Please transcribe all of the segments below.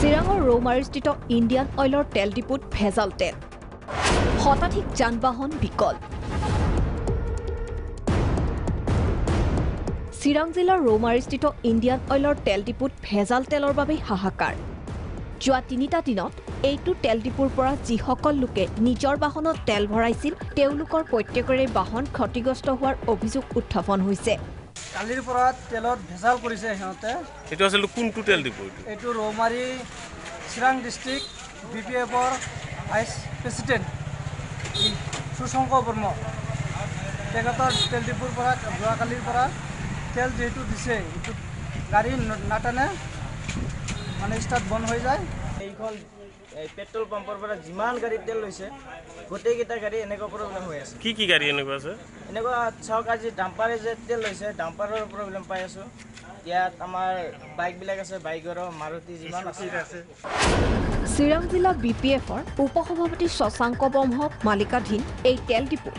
চিৰাঙৰ ৰৌমাৰীস্থিত ইণ্ডিয়ান অইলৰ তেল ডিপুত ভেজাল তেল শতাধিক যান-বাহন বিকল চিৰাং জিলাৰ ৰৌমাৰীস্থিত ইণ্ডিয়ান অইলৰ তেল ডিপুত ভেজাল তেলৰ বাবে হাহাকাৰ যোৱা ৩টা দিনত এইটো তেল ডিপুৰ পৰা যিসকল লোকে নিজৰ বাহনত তেল ভৰাইছিল তেওঁলোকৰ প্ৰত্যেকৰে বাহন ক্ষতিগ্ৰস্ত হোৱাৰ অভিযোগ উত্থাপন হৈছে কালিৰ পৰা তেলত ভেজাল কৰিছে হেনতে এটো আছিল কোনটো তেল ডিপু এটো ৰৌমাৰী চিৰাং ডিস্ট্ৰিক্ট বিপিএফৰ ভাইস প্ৰেসিডেন্ট সুশংকৰ বৰ্মা তেখেতৰ তেল ডিপুৰ পৰা যোৱা কালিৰ পৰা তেল যেহেতু দিছে এটো গাড়ী নাটানে মানে স্টাৰ্ট বন্ধ হৈ যায় এইখন পেট্ৰল পাম্পৰ পৰা যিমান গাড়ী তেল লৈছে গোটেইকেইটা গাড়ী এনেকুৱা প্ৰব্লেম হৈ আছে কি গাড়ী এনেকুৱা আছে এনেকুৱা চাওক আজি ডাম্পাৰে যে তেল লৈছে ডাম্পাৰৰ প্ৰব্লেম পাই আছো ইয়াত আমাৰ বাইকবিলাক আছে বাইকৰ মাৰুতি যিমান আছে চিৰাং জিলা বিপিএফৰ উপসভাপতি শশাংক ব্ৰহ্ম মালিকাধীন এই তেল ডিপু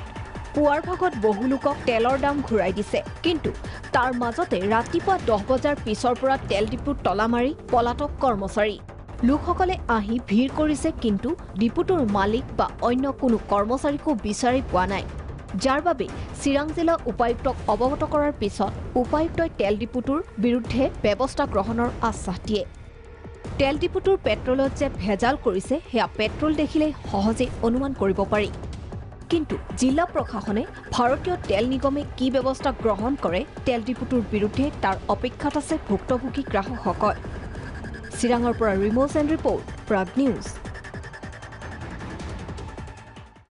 পুৱাৰ ভাগত বহু লোকক তেলৰ দাম ঘূৰাই দিছে কিন্তু তাৰ মাজতে ৰাতিপুৱা 10 বজাৰ পিছৰ পৰা তেল ডিপুত তলা মাৰি পলাতক কৰ্মচাৰী লোকসকলে আহি ভিৰ কৰিছে কিন্তু ডিপুটোৰ মালিক বা অন্য কোনো কৰ্মচাৰীকো বিচাৰি পোৱা নাই যাৰ বাবে চিৰাং জিলা উপায়ুক্তক অৱগত কৰাৰ পিছত উপায়ুক্তই তেল ডিপুটোৰ বিৰুদ্ধে ব্যৱস্থা গ্ৰহণৰ আশ্বাস দিয়ে তেল ডিপুটোৰ পেট্ৰলত যে ভেজাল কৰিছে হেয়া পেট্ৰল দেখিলে সহজে অনুমান কৰিব পাৰি কিন্তু জিলা প্ৰশাসনে ভাৰতীয় তেল নিগমে কি ব্যৱস্থা গ্ৰহণ কৰে তেল ডিপুটোৰ বিৰুদ্ধে তাৰ অপেক্ষাত আছে ভুক্তভোগী গ্ৰাহকসকল চিৰাঙৰ পৰা ৰিম'জ এণ্ড ৰিপৰ্ট প্ৰাগ নিউজ